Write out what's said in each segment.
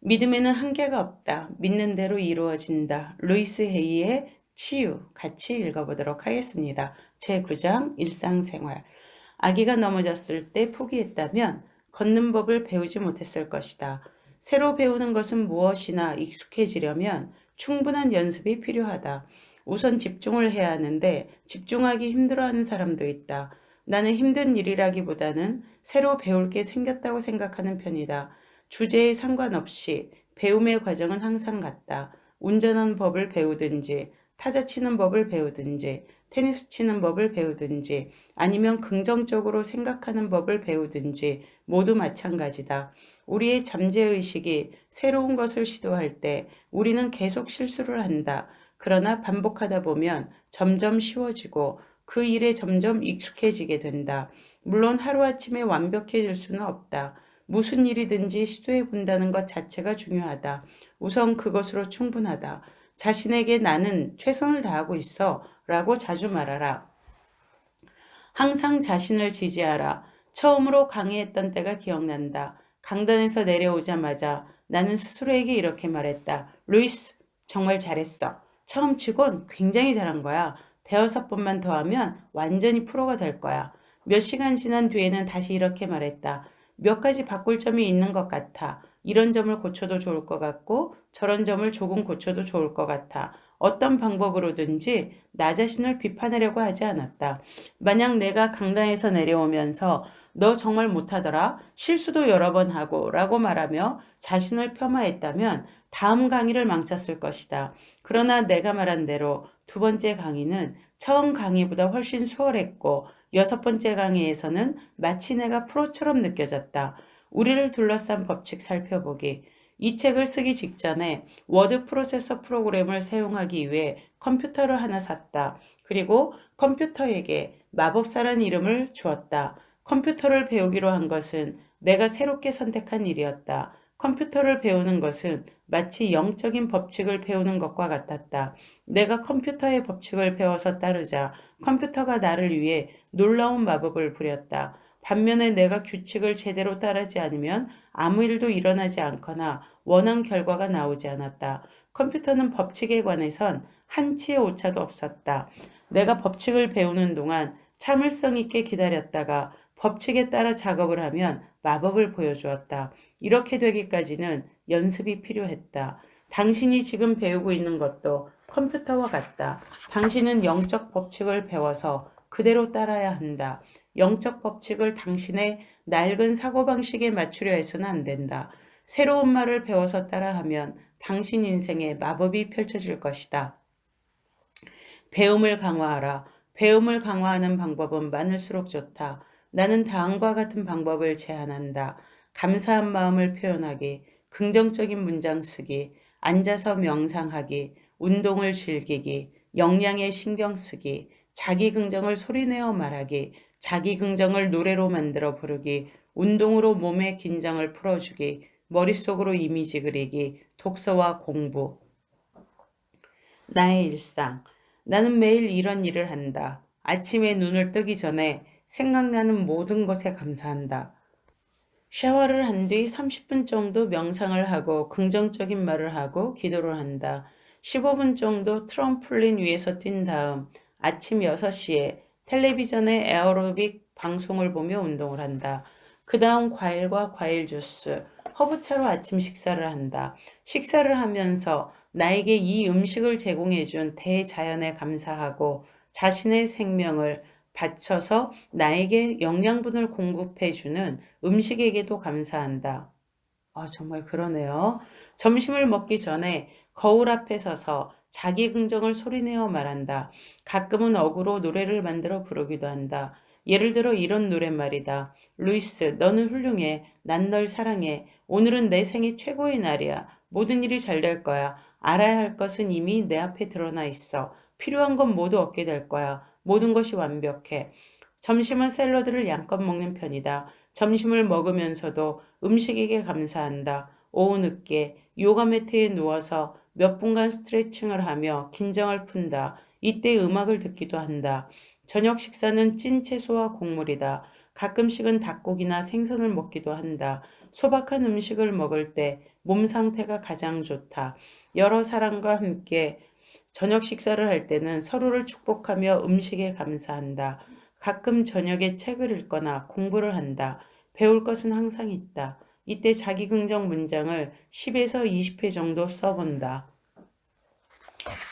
믿음에는 한계가 없다. 믿는 대로 이루어진다. 루이스 헤이의 치유 같이 읽어보도록 하겠습니다. 제9장 일상생활. 아기가 넘어졌을 때 포기했다면 걷는 법을 배우지 못했을 것이다. 새로 배우는 것은 무엇이나 익숙해지려면 충분한 연습이 필요하다. 우선 집중을 해야 하는데 집중하기 힘들어하는 사람도 있다. 나는 힘든 일이라기보다는 새로 배울 게 생겼다고 생각하는 편이다. 주제에 상관없이 배움의 과정은 항상 같다. 운전하는 법을 배우든지, 타자 치는 법을 배우든지, 테니스 치는 법을 배우든지, 아니면 긍정적으로 생각하는 법을 배우든지 모두 마찬가지다. 우리의 잠재의식이 새로운 것을 시도할 때 우리는 계속 실수를 한다. 그러나 반복하다 보면 점점 쉬워지고 그 일에 점점 익숙해지게 된다. 물론 하루아침에 완벽해질 수는 없다. 무슨 일이든지 시도해 본다는 것 자체가 중요하다. 우선 그것으로 충분하다. 자신에게 나는 최선을 다하고 있어 라고 자주 말하라. 항상 자신을 지지하라. 처음으로 강의했던 때가 기억난다. 강단에서 내려오자마자 나는 스스로에게 이렇게 말했다. 루이스, 정말 잘했어. 처음 치곤 굉장히 잘한 거야. 대여섯 번만 더 하면 완전히 프로가 될 거야. 몇 시간 지난 뒤에는 다시 이렇게 말했다. 몇 가지 바꿀 점이 있는 것 같아. 이런 점을 고쳐도 좋을 것 같고 저런 점을 조금 고쳐도 좋을 것 같아. 어떤 방법으로든지 나 자신을 비판하려고 하지 않았다. 만약 내가 강당에서 내려오면서 너 정말 못하더라. 실수도 여러 번 하고 라고 말하며 자신을 폄하했다면 다음 강의를 망쳤을 것이다. 그러나 내가 말한 대로 두 번째 강의는 처음 강의보다 훨씬 수월했고 여섯 번째 강의에서는 마치 내가 프로처럼 느껴졌다. 우리를 둘러싼 법칙 살펴보기. 이 책을 쓰기 직전에 워드 프로세서 프로그램을 사용하기 위해 컴퓨터를 하나 샀다. 그리고 컴퓨터에게 마법사란 이름을 주었다. 컴퓨터를 배우기로 한 것은 내가 새롭게 선택한 일이었다. 컴퓨터를 배우는 것은 마치 영적인 법칙을 배우는 것과 같았다. 내가 컴퓨터의 법칙을 배워서 따르자 컴퓨터가 나를 위해 놀라운 마법을 부렸다. 반면에 내가 규칙을 제대로 따르지 않으면 아무 일도 일어나지 않거나 원한 결과가 나오지 않았다. 컴퓨터는 법칙에 관해선 한치의 오차도 없었다. 내가 법칙을 배우는 동안 참을성 있게 기다렸다가 법칙에 따라 작업을 하면 마법을 보여주었다. 이렇게 되기까지는 연습이 필요했다. 당신이 지금 배우고 있는 것도 컴퓨터와 같다. 당신은 영적 법칙을 배워서 그대로 따라야 한다. 영적 법칙을 당신의 낡은 사고방식에 맞추려 해서는 안 된다. 새로운 말을 배워서 따라하면 당신 인생에 마법이 펼쳐질 것이다. 배움을 강화하라. 배움을 강화하는 방법은 많을수록 좋다. 나는 다음과 같은 방법을 제안한다. 감사한 마음을 표현하기, 긍정적인 문장 쓰기, 앉아서 명상하기, 운동을 즐기기, 역량에 신경 쓰기, 자기 긍정을 소리내어 말하기, 자기 긍정을 노래로 만들어 부르기, 운동으로 몸의 긴장을 풀어주기, 머릿속으로 이미지 그리기, 독서와 공부. 나의 일상. 나는 매일 이런 일을 한다. 아침에 눈을 뜨기 전에 생각나는 모든 것에 감사한다. 샤워를 한 뒤 30분 정도 명상을 하고 긍정적인 말을 하고 기도를 한다. 15분 정도 트럼플린 위에서 뛴 다음 아침 6시에 텔레비전의 에어로빅 방송을 보며 운동을 한다. 그 다음 과일과 과일 주스, 허브차로 아침 식사를 한다. 식사를 하면서 나에게 이 음식을 제공해준 대자연에 감사하고 자신의 생명을 바쳐서 나에게 영양분을 공급해주는 음식에게도 감사한다. 정말 그러네요. 점심을 먹기 전에 거울 앞에 서서 자기 긍정을 소리내어 말한다. 가끔은 억으로 노래를 만들어 부르기도 한다. 예를 들어 이런 노랫말이다. 루이스, 너는 훌륭해. 난 널 사랑해. 오늘은 내 생애 최고의 날이야. 모든 일이 잘 될 거야. 알아야 할 것은 이미 내 앞에 드러나 있어. 필요한 건 모두 얻게 될 거야. 모든 것이 완벽해. 점심은 샐러드를 양껏 먹는 편이다. 점심을 먹으면서도 음식에게 감사한다. 오후 늦게 요가 매트에 누워서 몇 분간 스트레칭을 하며 긴장을 푼다. 이때 음악을 듣기도 한다. 저녁 식사는 찐 채소와 곡물이다. 가끔씩은 닭고기나 생선을 먹기도 한다. 소박한 음식을 먹을 때 몸 상태가 가장 좋다. 여러 사람과 함께 저녁 식사를 할 때는 서로를 축복하며 음식에 감사한다. 가끔 저녁에 책을 읽거나 공부를 한다. 배울 것은 항상 있다. 이때 자기 긍정 문장을 10에서 20회 정도 써본다.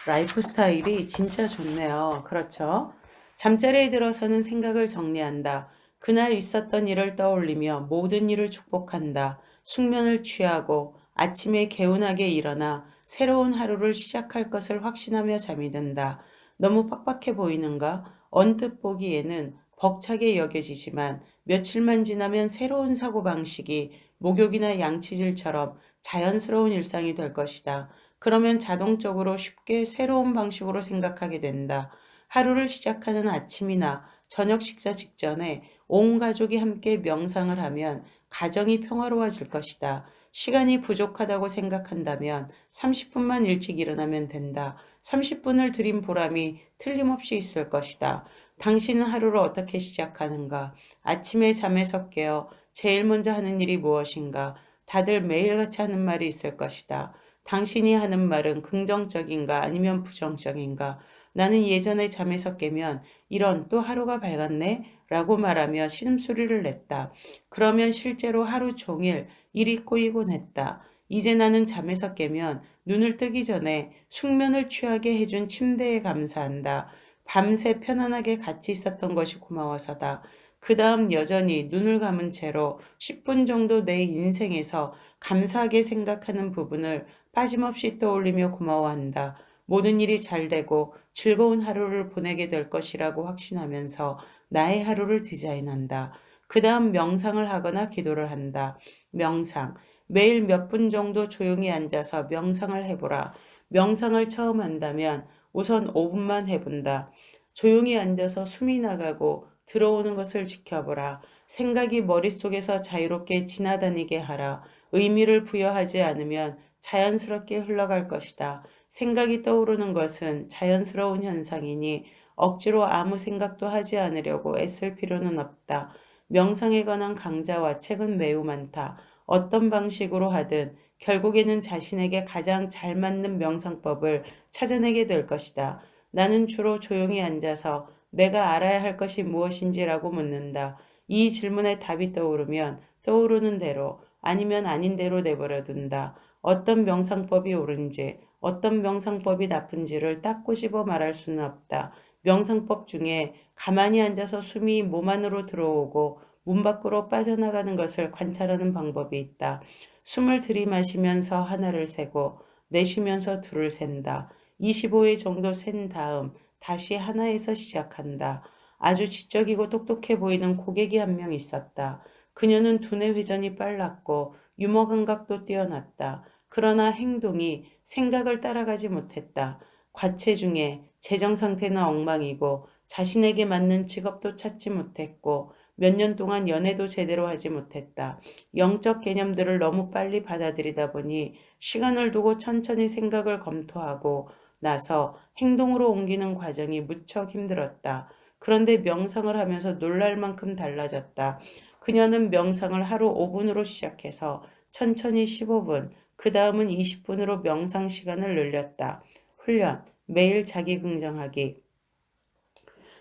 라이프 스타일이 진짜 좋네요. 그렇죠? 잠자리에 들어서는 생각을 정리한다. 그날 있었던 일을 떠올리며 모든 일을 축복한다. 숙면을 취하고 아침에 개운하게 일어나 새로운 하루를 시작할 것을 확신하며 잠이 든다. 너무 빡빡해 보이는가? 언뜻 보기에는 벅차게 여겨지지만 며칠만 지나면 새로운 사고방식이 목욕이나 양치질처럼 자연스러운 일상이 될 것이다. 그러면 자동적으로 쉽게 새로운 방식으로 생각하게 된다. 하루를 시작하는 아침이나 저녁 식사 직전에 온 가족이 함께 명상을 하면 가정이 평화로워질 것이다. 시간이 부족하다고 생각한다면 30분만 일찍 일어나면 된다. 30분을 들인 보람이 틀림없이 있을 것이다. 당신은 하루를 어떻게 시작하는가? 아침에 잠에서 깨어 제일 먼저 하는 일이 무엇인가? 다들 매일같이 하는 말이 있을 것이다. 당신이 하는 말은 긍정적인가 아니면 부정적인가? 나는 예전에 잠에서 깨면 이런 또 하루가 밝았네? 라고 말하며 신음소리를 냈다. 그러면 실제로 하루 종일 일이 꼬이곤 했다. 이제 나는 잠에서 깨면 눈을 뜨기 전에 숙면을 취하게 해준 침대에 감사한다. 밤새 편안하게 같이 있었던 것이 고마워서다. 그 다음 여전히 눈을 감은 채로 10분 정도 내 인생에서 감사하게 생각하는 부분을 빠짐없이 떠올리며 고마워한다. 모든 일이 잘 되고 즐거운 하루를 보내게 될 것이라고 확신하면서 나의 하루를 디자인한다. 그 다음 명상을 하거나 기도를 한다. 명상. 매일 몇 분 정도 조용히 앉아서 명상을 해보라. 명상을 처음 한다면 우선 5분만 해본다. 조용히 앉아서 숨이 나가고 들어오는 것을 지켜보라. 생각이 머릿속에서 자유롭게 지나다니게 하라. 의미를 부여하지 않으면 자연스럽게 흘러갈 것이다. 생각이 떠오르는 것은 자연스러운 현상이니 억지로 아무 생각도 하지 않으려고 애쓸 필요는 없다. 명상에 관한 강좌와 책은 매우 많다. 어떤 방식으로 하든 결국에는 자신에게 가장 잘 맞는 명상법을 찾아내게 될 것이다. 나는 주로 조용히 앉아서 내가 알아야 할 것이 무엇인지라고 묻는다. 이 질문에 답이 떠오르면 떠오르는 대로 아니면 아닌 대로 내버려 둔다. 어떤 명상법이 옳은지, 어떤 명상법이 나쁜지를 딱 꼬집어 말할 수는 없다. 명상법 중에 가만히 앉아서 숨이 몸 안으로 들어오고 문 밖으로 빠져나가는 것을 관찰하는 방법이 있다. 숨을 들이마시면서 하나를 세고 내쉬면서 둘을 센다. 25회 정도 센 다음 다시 하나에서 시작한다. 아주 지적이고 똑똑해 보이는 고객이 한 명 있었다. 그녀는 두뇌 회전이 빨랐고 유머 감각도 뛰어났다. 그러나 행동이 생각을 따라가지 못했다. 과체중에 재정 상태는 엉망이고 자신에게 맞는 직업도 찾지 못했고 몇 년 동안 연애도 제대로 하지 못했다. 영적 개념들을 너무 빨리 받아들이다 보니 시간을 두고 천천히 생각을 검토하고 나서 행동으로 옮기는 과정이 무척 힘들었다. 그런데 명상을 하면서 놀랄 만큼 달라졌다. 그녀는 명상을 하루 5분으로 시작해서 천천히 15분, 그 다음은 20분으로 명상 시간을 늘렸다. 훈련, 매일 자기 긍정하기.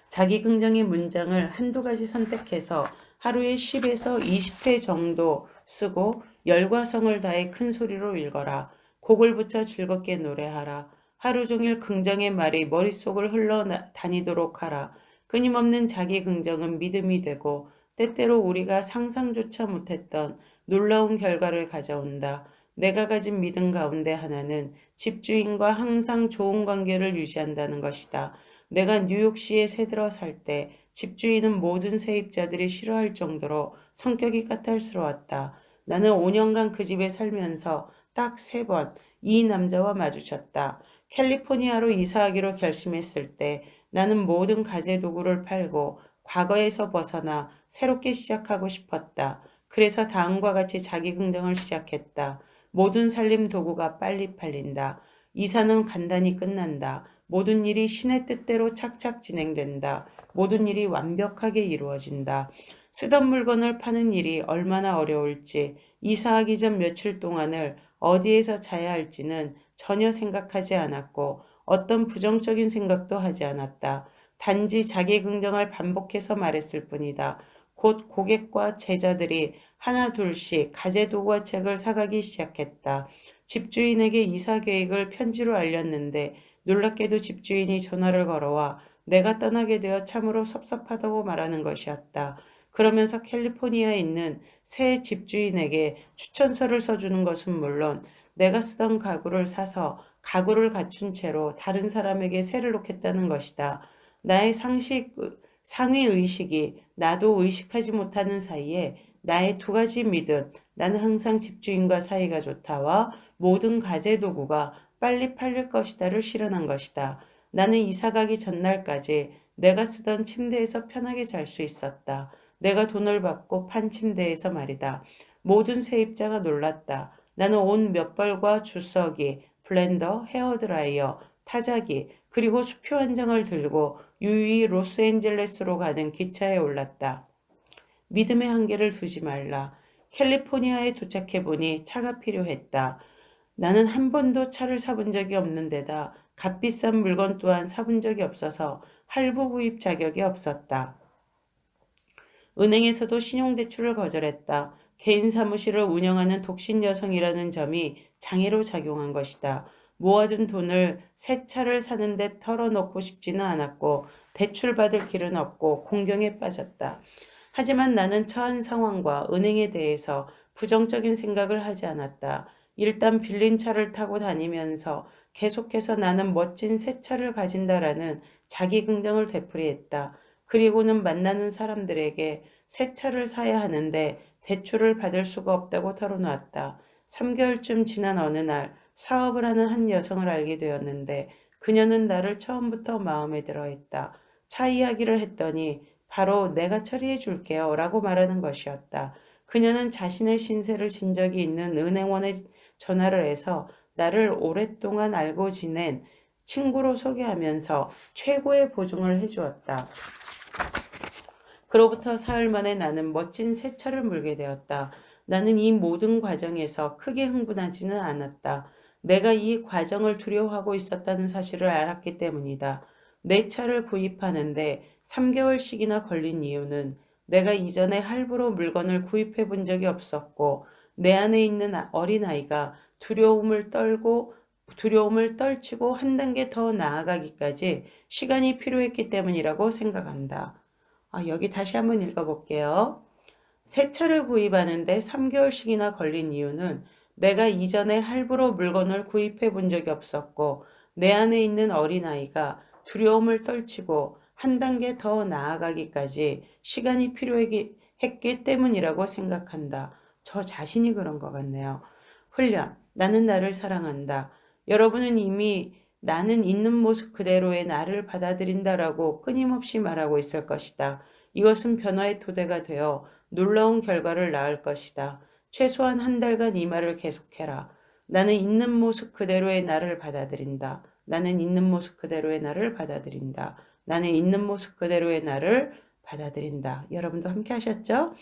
자기 긍정의 문장을 한두 가지 선택해서 하루에 10에서 20회 정도 쓰고 열과 성을 다해 큰 소리로 읽어라. 곡을 붙여 즐겁게 노래하라. 하루 종일 긍정의 말이 머릿속을 흘러다니도록 하라. 끊임없는 자기 긍정은 믿음이 되고 때때로 우리가 상상조차 못했던 놀라운 결과를 가져온다. 내가 가진 믿음 가운데 하나는 집주인과 항상 좋은 관계를 유지한다는 것이다. 내가 뉴욕시에 새들어 살 때 집주인은 모든 세입자들이 싫어할 정도로 성격이 까탈스러웠다. 나는 5년간 그 집에 살면서 딱 3번 이 남자와 마주쳤다. 캘리포니아로 이사하기로 결심했을 때 나는 모든 가재도구를 팔고 과거에서 벗어나 새롭게 시작하고 싶었다. 그래서 다음과 같이 자기 긍정을 시작했다. 모든 살림 도구가 빨리 팔린다. 이사는 간단히 끝난다. 모든 일이 신의 뜻대로 착착 진행된다. 모든 일이 완벽하게 이루어진다. 쓰던 물건을 파는 일이 얼마나 어려울지, 이사하기 전 며칠 동안을 어디에서 자야 할지는 전혀 생각하지 않았고 어떤 부정적인 생각도 하지 않았다. 단지 자기 긍정을 반복해서 말했을 뿐이다. 곧 고객과 제자들이 하나 둘씩 가재도구와 책을 사가기 시작했다. 집주인에게 이사 계획을 편지로 알렸는데 놀랍게도 집주인이 전화를 걸어와 내가 떠나게 되어 참으로 섭섭하다고 말하는 것이었다. 그러면서 캘리포니아에 있는 새 집주인에게 추천서를 써주는 것은 물론 내가 쓰던 가구를 사서 가구를 갖춘 채로 다른 사람에게 세를 놓겠다는 것이다. 나의 상위 의식이 나도 의식하지 못하는 사이에 나의 두 가지 믿음, 나는 항상 집주인과 사이가 좋다와 모든 가재도구가 빨리 팔릴 것이다를 실현한 것이다. 나는 이사 가기 전날까지 내가 쓰던 침대에서 편하게 잘 수 있었다. 내가 돈을 받고 판 침대에서 말이다. 모든 세입자가 놀랐다. 나는 온 몇 벌과 주석이, 블렌더, 헤어드라이어, 타자기, 그리고 수표 한 장을 들고 유유히 로스앤젤레스로 가는 기차에 올랐다. 믿음의 한계를 두지 말라. 캘리포니아에 도착해보니 차가 필요했다. 나는 한 번도 차를 사본 적이 없는 데다 값비싼 물건 또한 사본 적이 없어서 할부 구입 자격이 없었다. 은행에서도 신용대출을 거절했다. 개인 사무실을 운영하는 독신 여성이라는 점이 장애로 작용한 것이다. 모아둔 돈을 새 차를 사는데 털어놓고 싶지는 않았고 대출받을 길은 없고 공경에 빠졌다. 하지만 나는 처한 상황과 은행에 대해서 부정적인 생각을 하지 않았다. 일단 빌린 차를 타고 다니면서 계속해서 나는 멋진 새 차를 가진다라는 자기 긍정을 되풀이했다. 그리고는 만나는 사람들에게 새 차를 사야 하는데 대출을 받을 수가 없다고 털어놓았다. 3개월쯤 지난 어느 날 사업을 하는 한 여성을 알게 되었는데 그녀는 나를 처음부터 마음에 들어 했다. 차 이야기를 했더니 바로 내가 처리해 줄게요 라고 말하는 것이었다. 그녀는 자신의 신세를 진 적이 있는 은행원에 전화를 해서 나를 오랫동안 알고 지낸 친구로 소개하면서 최고의 보증을 해주었다. 그로부터 사흘 만에 나는 멋진 새 차를 몰게 되었다. 나는 이 모든 과정에서 크게 흥분하지는 않았다. 내가 이 과정을 두려워하고 있었다는 사실을 알았기 때문이다. 내 차를 구입하는데 3개월씩이나 걸린 이유는 내가 이전에 할부로 물건을 구입해 본 적이 없었고 내 안에 있는 어린아이가 두려움을 떨치고 한 단계 더 나아가기까지 시간이 필요했기 때문이라고 생각한다. 여기 다시 한번 읽어볼게요. 새 차를 구입하는데 3개월씩이나 걸린 이유는 내가 이전에 할부로 물건을 구입해 본 적이 없었고 내 안에 있는 어린아이가 두려움을 떨치고 한 단계 더 나아가기까지 시간이 필요했기 때문이라고 생각한다. 저 자신이 그런 것 같네요. 훈련. 나는 나를 사랑한다. 여러분은 이미 나는 있는 모습 그대로의 나를 받아들인다라고 끊임없이 말하고 있을 것이다. 이것은 변화의 토대가 되어 놀라운 결과를 낳을 것이다. 최소한 한 달간 이 말을 계속해라. 나는 있는 모습 그대로의 나를 받아들인다. 나는 있는 모습 그대로의 나를 받아들인다. 나는 있는 모습 그대로의 나를 받아들인다. 여러분도 함께 하셨죠?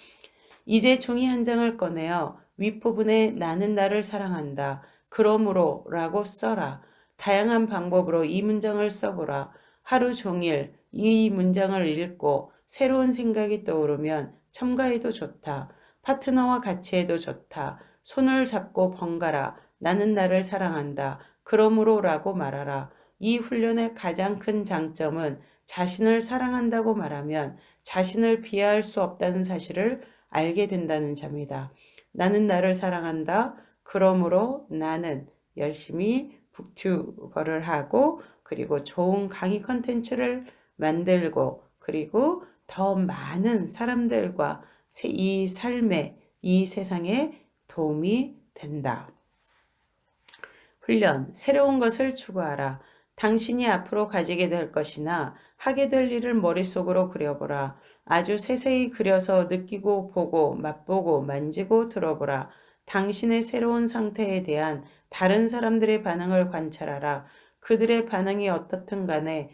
이제 종이 한 장을 꺼내어 윗부분에 나는 나를 사랑한다. 그러므로 라고 써라. 다양한 방법으로 이 문장을 써보라. 하루 종일 이 문장을 읽고 새로운 생각이 떠오르면 첨가해도 좋다. 파트너와 같이 해도 좋다. 손을 잡고 번갈아 나는 나를 사랑한다. 그러므로 라고 말하라. 이 훈련의 가장 큰 장점은 자신을 사랑한다고 말하면 자신을 비하할 수 없다는 사실을 알게 된다는 점이다. 나는 나를 사랑한다. 그러므로 나는 열심히 북튜버를 하고 그리고 좋은 강의 컨텐츠를 만들고 그리고 더 많은 사람들과 이 삶에 이 세상에 도움이 된다. 훈련. 새로운 것을 추구하라. 당신이 앞으로 가지게 될 것이나 하게 될 일을 머릿속으로 그려보라. 아주 세세히 그려서 느끼고 보고 맛보고 만지고 들어보라. 당신의 새로운 상태에 대한 다른 사람들의 반응을 관찰하라. 그들의 반응이 어떻든 간에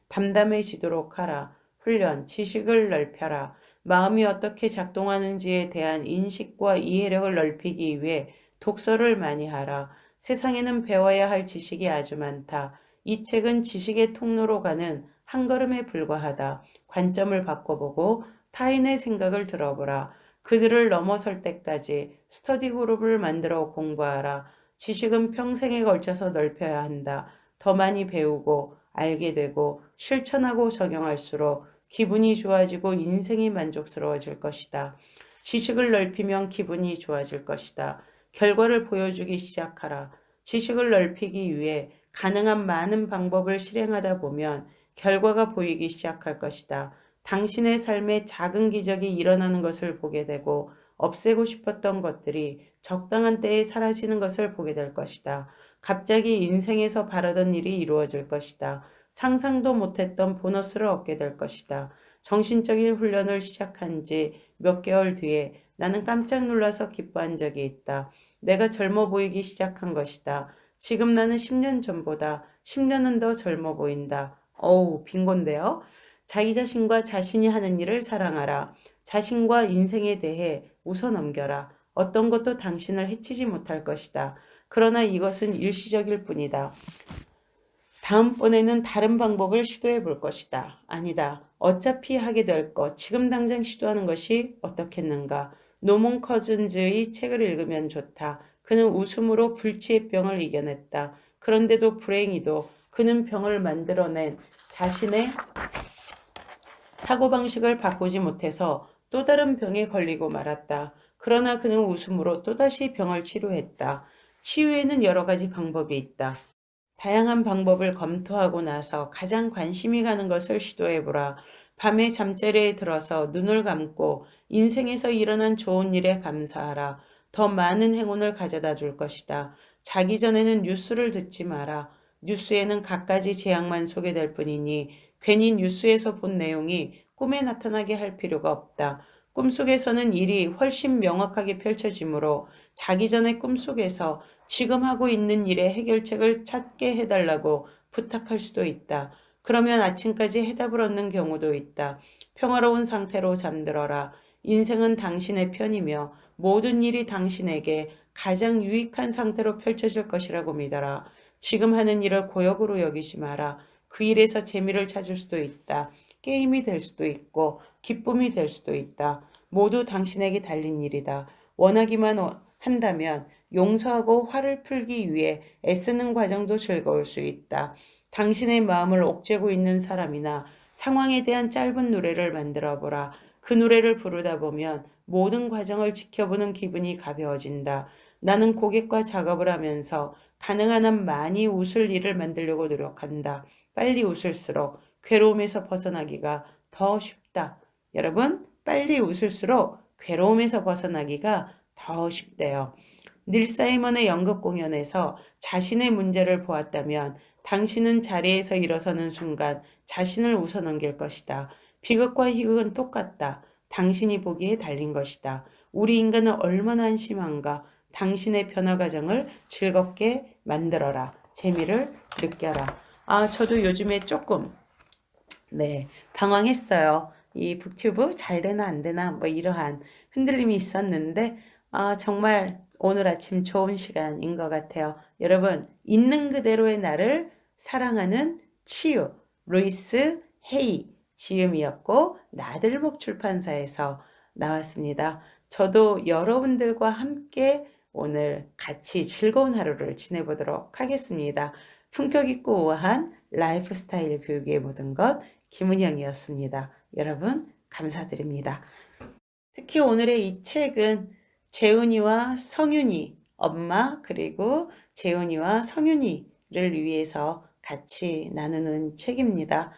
담담해지도록 하라. 훈련. 지식을 넓혀라. 마음이 어떻게 작동하는지에 대한 인식과 이해력을 넓히기 위해 독서를 많이 하라. 세상에는 배워야 할 지식이 아주 많다. 이 책은 지식의 통로로 가는 한 걸음에 불과하다. 관점을 바꿔보고 타인의 생각을 들어보라. 그들을 넘어설 때까지 스터디 그룹을 만들어 공부하라. 지식은 평생에 걸쳐서 넓혀야 한다. 더 많이 배우고 알게 되고 실천하고 적용할수록 기분이 좋아지고 인생이 만족스러워질 것이다. 지식을 넓히면 기분이 좋아질 것이다. 결과를 보여주기 시작하라. 지식을 넓히기 위해 가능한 많은 방법을 실행하다 보면 결과가 보이기 시작할 것이다. 당신의 삶에 작은 기적이 일어나는 것을 보게 되고 없애고 싶었던 것들이 적당한 때에 사라지는 것을 보게 될 것이다. 갑자기 인생에서 바라던 일이 이루어질 것이다. 상상도 못했던 보너스를 얻게 될 것이다. 정신적인 훈련을 시작한 지 몇 개월 뒤에 나는 깜짝 놀라서 기뻐한 적이 있다. 내가 젊어 보이기 시작한 것이다. 지금 나는 10년 전보다 10년은 더 젊어 보인다. 어우, 빈곤데요. 자기 자신과 자신이 하는 일을 사랑하라. 자신과 인생에 대해 웃어넘겨라. 어떤 것도 당신을 해치지 못할 것이다. 그러나 이것은 일시적일 뿐이다. 다음번에는 다른 방법을 시도해 볼 것이다. 아니다. 어차피 하게 될 것, 지금 당장 시도하는 것이 어떻겠는가. 노몬 커즌즈의 책을 읽으면 좋다. 그는 웃음으로 불치의 병을 이겨냈다. 그런데도 불행히도 그는 병을 만들어낸 자신의 사고방식을 바꾸지 못해서 또 다른 병에 걸리고 말았다. 그러나 그는 웃음으로 또다시 병을 치료했다. 치유에는 여러 가지 방법이 있다. 다양한 방법을 검토하고 나서 가장 관심이 가는 것을 시도해보라. 밤에 잠자리에 들어서 눈을 감고 인생에서 일어난 좋은 일에 감사하라. 더 많은 행운을 가져다 줄 것이다. 자기 전에는 뉴스를 듣지 마라. 뉴스에는 갖가지 재앙만 소개될 뿐이니 괜히 뉴스에서 본 내용이 꿈에 나타나게 할 필요가 없다. 꿈속에서는 일이 훨씬 명확하게 펼쳐지므로 자기 전에 꿈속에서 지금 하고 있는 일의 해결책을 찾게 해달라고 부탁할 수도 있다. 그러면 아침까지 해답을 얻는 경우도 있다. 평화로운 상태로 잠들어라. 인생은 당신의 편이며 모든 일이 당신에게 가장 유익한 상태로 펼쳐질 것이라고 믿어라. 지금 하는 일을 고역으로 여기지 마라. 그 일에서 재미를 찾을 수도 있다. 게임이 될 수도 있고 기쁨이 될 수도 있다. 모두 당신에게 달린 일이다. 원하기만 한다면 용서하고 화를 풀기 위해 애쓰는 과정도 즐거울 수 있다. 당신의 마음을 옥죄고 있는 사람이나 상황에 대한 짧은 노래를 만들어 보라. 그 노래를 부르다 보면 모든 과정을 지켜보는 기분이 가벼워진다. 나는 고객과 작업을 하면서 가능한 한 많이 웃을 일을 만들려고 노력한다. 빨리 웃을수록 괴로움에서 벗어나기가 더 쉽다. 여러분, 빨리 웃을수록 괴로움에서 벗어나기가 더 쉽대요. 닐 사이먼의 연극 공연에서 자신의 문제를 보았다면 당신은 자리에서 일어서는 순간 자신을 웃어넘길 것이다. 비극과 희극은 똑같다. 당신이 보기에 달린 것이다. 우리 인간은 얼마나 한심한가. 당신의 변화 과정을 즐겁게 만들어라. 재미를 느껴라. 저도 요즘에 조금 당황했어요. 이 북튜브 잘 되나 안 되나 뭐 이러한 흔들림이 있었는데 정말 오늘 아침 좋은 시간인 것 같아요. 여러분, 있는 그대로의 나를 사랑하는 치유, 루이스 헤이 지음이었고 나들목 출판사에서 나왔습니다. 저도 여러분들과 함께 오늘 같이 즐거운 하루를 지내보도록 하겠습니다. 품격 있고 우아한 라이프 스타일 교육의 모든 것 김은영이었습니다. 여러분 감사드립니다. 특히 오늘의 이 책은 재훈이와 성윤이, 엄마 그리고 재훈이와 성윤이를 위해서 같이 나누는 책입니다.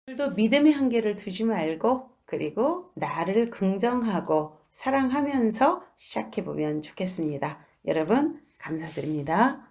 오늘도 믿음의 한계를 두지 말고 그리고 나를 긍정하고 사랑하면서 시작해보면 좋겠습니다. 여러분 감사드립니다.